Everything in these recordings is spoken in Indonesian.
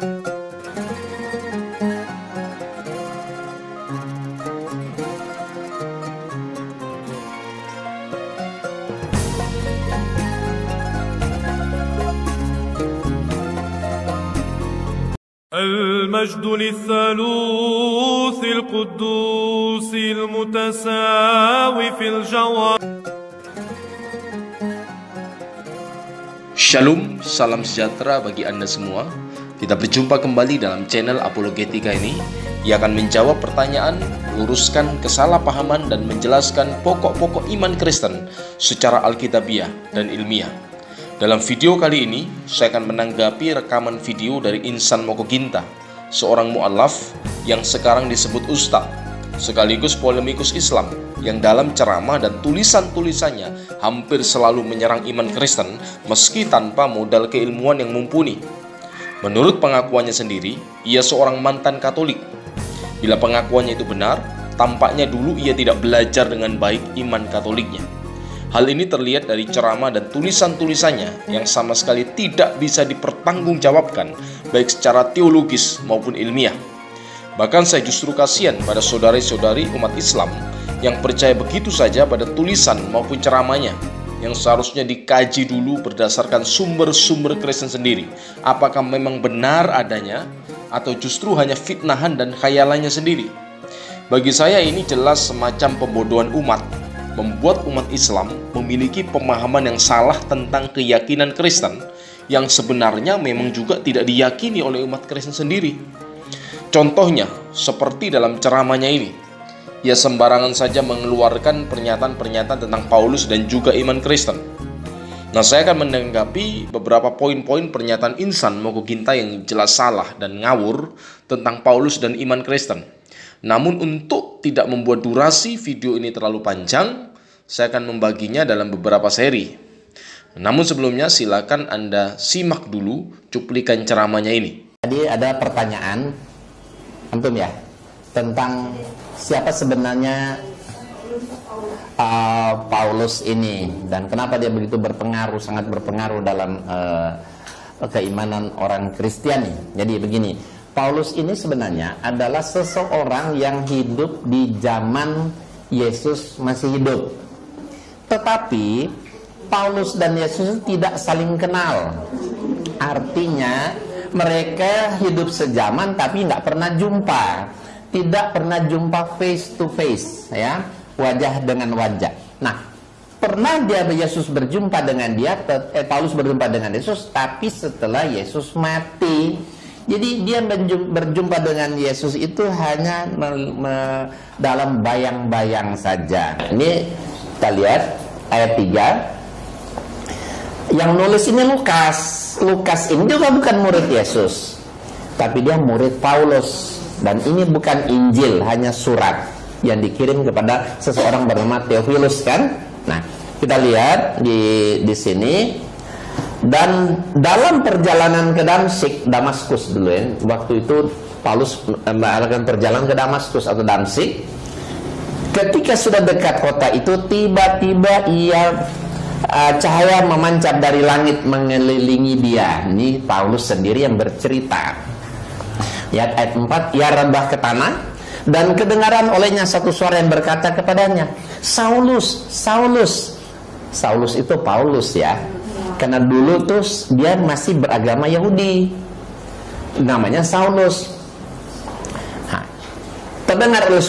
المجد للثالوث القدوس المتساوي في الجوهر. Shalom, salam sejahtera bagi Anda semua. Kita berjumpa kembali dalam channel Apologetika ini yang akan menjawab pertanyaan, meluruskan kesalahpahaman dan menjelaskan pokok-pokok iman Kristen secara alkitabiah dan ilmiah. Dalam video kali ini, saya akan menanggapi rekaman video dari Insan Mokoginta, seorang mu'alaf yang sekarang disebut ustadz, sekaligus polemikus Islam, yang dalam ceramah dan tulisan-tulisannya hampir selalu menyerang iman Kristen meski tanpa modal keilmuan yang mumpuni. Menurut pengakuannya sendiri, ia seorang mantan Katolik. Bila pengakuannya itu benar, tampaknya dulu ia tidak belajar dengan baik iman Katoliknya. Hal ini terlihat dari ceramah dan tulisan-tulisannya yang sama sekali tidak bisa dipertanggungjawabkan baik secara teologis maupun ilmiah. Bahkan saya justru kasihan pada saudari-saudari umat Islam yang percaya begitu saja pada tulisan maupun ceramahnya, yang seharusnya dikaji dulu berdasarkan sumber-sumber Kristen sendiri, apakah memang benar adanya atau justru hanya fitnahan dan khayalannya sendiri. Bagi saya ini jelas semacam pembodohan umat, membuat umat Islam memiliki pemahaman yang salah tentang keyakinan Kristen yang sebenarnya memang juga tidak diyakini oleh umat Kristen sendiri. Contohnya, seperti dalam ceramahnya ini, ia sembarangan saja mengeluarkan pernyataan-pernyataan tentang Paulus dan juga iman Kristen. Nah, saya akan menanggapi beberapa poin-poin pernyataan Insan Mokoginta yang jelas salah dan ngawur tentang Paulus dan iman Kristen. Namun untuk tidak membuat durasi video ini terlalu panjang, saya akan membaginya dalam beberapa seri. Namun sebelumnya silakan Anda simak dulu cuplikan ceramahnya ini. Tadi ada pertanyaan, antum ya, tentang siapa sebenarnya Paulus ini dan kenapa dia begitu berpengaruh, sangat berpengaruh dalam keimanan orang Kristiani. Jadi begini, Paulus ini sebenarnya adalah seseorang yang hidup di zaman Yesus masih hidup. Tetapi Paulus dan Yesus tidak saling kenal. Artinya mereka hidup sejaman tapi tidak pernah jumpa. Tidak pernah jumpa face to face, ya, wajah dengan wajah. Nah, pernah Yesus berjumpa dengan dia, Paulus berjumpa dengan Yesus, tapi setelah Yesus mati. Jadi dia berjumpa dengan Yesus itu hanya dalam bayang-bayang saja. Ini kita lihat ayat 3. Yang nulis ini Lukas. Lukas ini juga bukan murid Yesus, tapi dia murid Paulus. Dan ini bukan Injil, hanya surat yang dikirim kepada seseorang bernama Theophilus, kan? Nah, kita lihat di sini. Dan dalam perjalanan ke Damaskus dulu ya, waktu itu Paulus melakukan perjalanan ke Damaskus atau Damsik. Ketika sudah dekat kota itu, tiba-tiba cahaya memancar dari langit mengelilingi dia. Ini Paulus sendiri yang bercerita. Ya, ayat 4, ia rebah ke tanah dan kedengaran olehnya satu suara yang berkata kepadanya, Saulus, Saulus. Saulus itu Paulus ya. Karena dulu tuh dia masih beragama Yahudi, namanya Saulus. Nah, terdengar oleh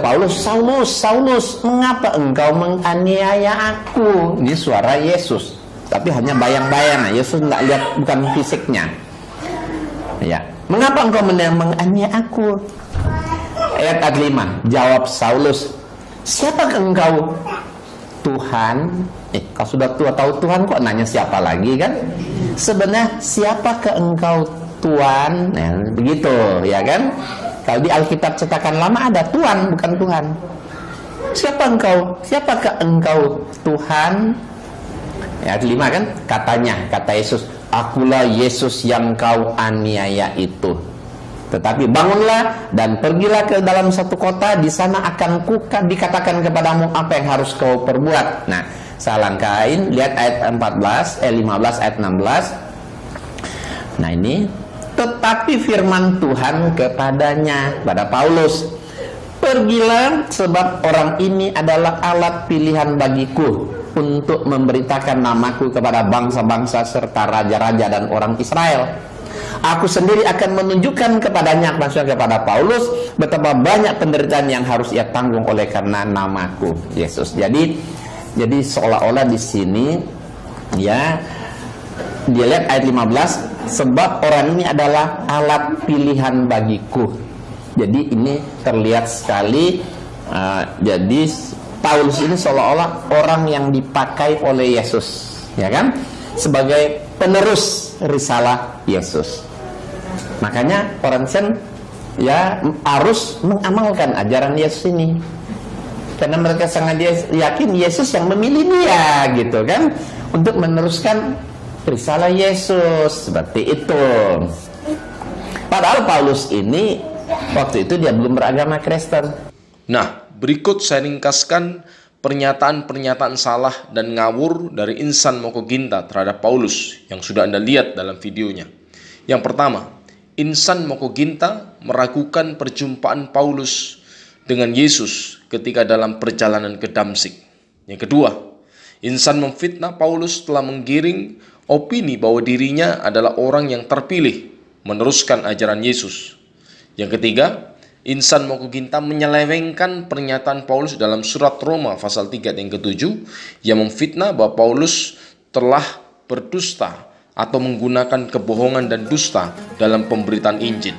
Paulus, Saulus, Saulus, mengapa engkau menganiaya aku? Ini suara Yesus, tapi hanya bayang-bayang. Yesus nggak lihat, bukan fisiknya. Ya, mengapa engkau menganiaya aku? Ayat 5, jawab Saulus, siapakah engkau? Tuhan. Kau sudah tua tahu Tuhan, kok nanya siapa lagi, kan? Sebenarnya siapakah engkau Tuhan? Nah, begitu ya kan? Kalau di Alkitab cetakan lama ada Tuhan, bukan Tuhan. Siapa engkau? Siapakah engkau Tuhan? Ayat 5 kan? Kata Yesus, akulah Yesus yang kau aniaya itu. Tetapi bangunlah dan pergilah ke dalam satu kota, di sana akan dikatakan kepadamu apa yang harus kau perbuat. Nah, saya langkahin, lihat ayat 15 ayat 16. Nah, ini tetapi firman Tuhan kepadanya, pada Paulus, pergilah sebab orang ini adalah alat pilihan bagiku untuk memberitakan namaku kepada bangsa-bangsa serta raja-raja dan orang Israel. Aku sendiri akan menunjukkan kepadanya, maksudnya kepada Paulus, betapa banyak penderitaan yang harus ia tanggung oleh karena namaku, Yesus. Jadi seolah-olah di sini ya, dia lihat ayat 15, sebab orang ini adalah alat pilihan bagiku. Jadi ini terlihat sekali, jadi Paulus ini seolah-olah orang yang dipakai oleh Yesus, ya kan, sebagai penerus risalah Yesus. Makanya orang Kristen ya harus mengamalkan ajaran Yesus ini, karena mereka sangat yakin Yesus yang memilih dia, gitu kan, untuk meneruskan risalah Yesus. Seperti itu. Padahal Paulus ini waktu itu dia belum beragama Kristen. Nah, berikut saya ringkaskan pernyataan-pernyataan salah dan ngawur dari Insan Mokoginta terhadap Paulus yang sudah Anda lihat dalam videonya. Yang pertama, Insan Mokoginta meragukan perjumpaan Paulus dengan Yesus ketika dalam perjalanan ke Damsyik. Yang kedua, Insan memfitnah Paulus telah menggiring opini bahwa dirinya adalah orang yang terpilih meneruskan ajaran Yesus. Yang ketiga, Insan Mokoginta menyelewengkan pernyataan Paulus dalam surat Roma pasal 3 yang ke-7 yang memfitnah bahwa Paulus telah berdusta atau menggunakan kebohongan dan dusta dalam pemberitaan Injil.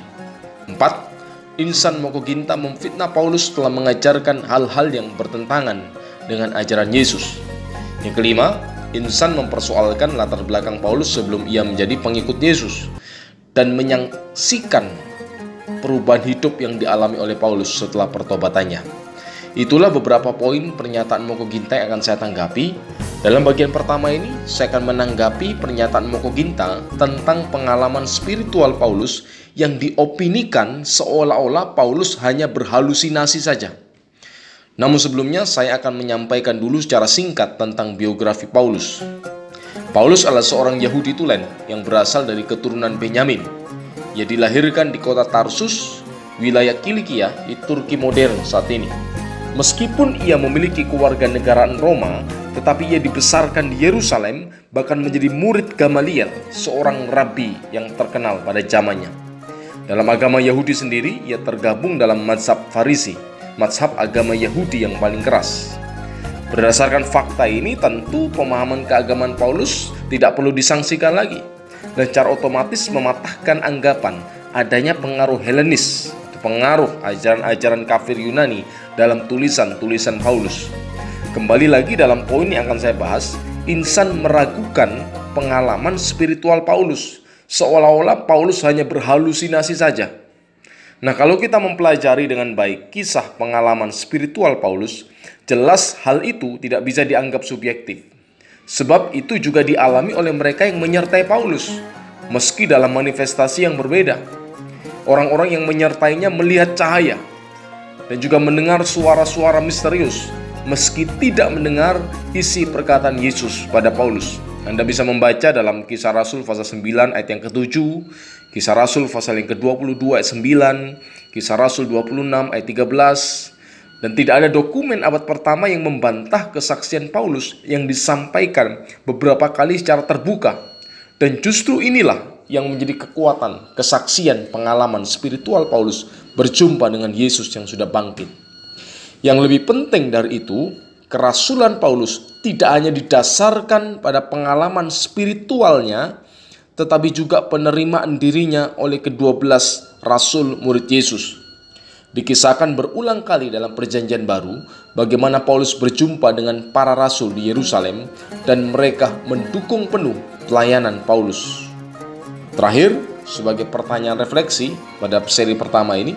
4. Insan Mokoginta memfitnah Paulus telah mengajarkan hal-hal yang bertentangan dengan ajaran Yesus. Yang kelima, Insan mempersoalkan latar belakang Paulus sebelum ia menjadi pengikut Yesus dan menyaksikan perubahan hidup yang dialami oleh Paulus setelah pertobatannya. Itulah beberapa poin pernyataan Mokoginta yang akan saya tanggapi. Dalam bagian pertama ini, saya akan menanggapi pernyataan Mokoginta tentang pengalaman spiritual Paulus yang diopinikan seolah-olah Paulus hanya berhalusinasi saja. Namun sebelumnya, saya akan menyampaikan dulu secara singkat tentang biografi Paulus. Paulus adalah seorang Yahudi tulen yang berasal dari keturunan Benyamin. Ia dilahirkan di kota Tarsus, wilayah Kilikia di Turki modern saat ini. Meskipun ia memiliki kewarganegaraan Roma, tetapi ia dibesarkan di Yerusalem, bahkan menjadi murid Gamaliel, seorang rabi yang terkenal pada zamannya. Dalam agama Yahudi sendiri, ia tergabung dalam mazhab Farisi, mazhab agama Yahudi yang paling keras. Berdasarkan fakta ini, tentu pemahaman keagamaan Paulus tidak perlu disangsikan lagi, dan secara otomatis mematahkan anggapan adanya pengaruh Helenis, pengaruh ajaran-ajaran kafir Yunani dalam tulisan-tulisan Paulus. Kembali lagi dalam poin yang akan saya bahas, Insan meragukan pengalaman spiritual Paulus, seolah-olah Paulus hanya berhalusinasi saja. Nah, kalau kita mempelajari dengan baik kisah pengalaman spiritual Paulus, jelas hal itu tidak bisa dianggap subjektif. Sebab itu juga dialami oleh mereka yang menyertai Paulus, meski dalam manifestasi yang berbeda. Orang-orang yang menyertainya melihat cahaya dan juga mendengar suara-suara misterius, meski tidak mendengar isi perkataan Yesus pada Paulus. Anda bisa membaca dalam Kisah Rasul pasal 9 ayat yang ke-7, Kisah Rasul pasal yang ke-22 ayat 9, Kisah Rasul 26 ayat 13. Dan tidak ada dokumen abad pertama yang membantah kesaksian Paulus yang disampaikan beberapa kali secara terbuka. Dan justru inilah yang menjadi kekuatan kesaksian pengalaman spiritual Paulus berjumpa dengan Yesus yang sudah bangkit. Yang lebih penting dari itu, kerasulan Paulus tidak hanya didasarkan pada pengalaman spiritualnya, tetapi juga penerimaan dirinya oleh ke-12 rasul murid Yesus. Dikisahkan berulang kali dalam Perjanjian Baru bagaimana Paulus berjumpa dengan para rasul di Yerusalem dan mereka mendukung penuh pelayanan Paulus. Terakhir, sebagai pertanyaan refleksi pada seri pertama ini,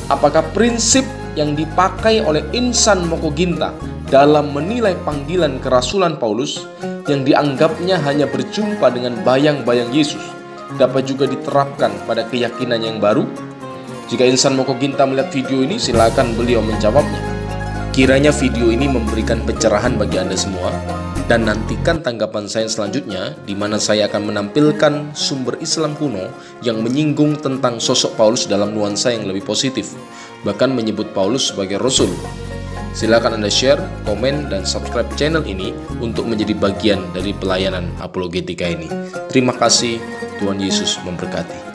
apakah prinsip yang dipakai oleh Insan Mokoginta dalam menilai panggilan kerasulan Paulus yang dianggapnya hanya berjumpa dengan bayang-bayang Yesus dapat juga diterapkan pada keyakinan yang baru? Jika Insan Mokoginta melihat video ini, silakan beliau menjawabnya. Kiranya video ini memberikan pencerahan bagi Anda semua. Dan nantikan tanggapan saya selanjutnya, di mana saya akan menampilkan sumber Islam kuno yang menyinggung tentang sosok Paulus dalam nuansa yang lebih positif, bahkan menyebut Paulus sebagai Rasul. Silakan Anda share, komen, dan subscribe channel ini untuk menjadi bagian dari pelayanan apologetika ini. Terima kasih, Tuhan Yesus memberkati.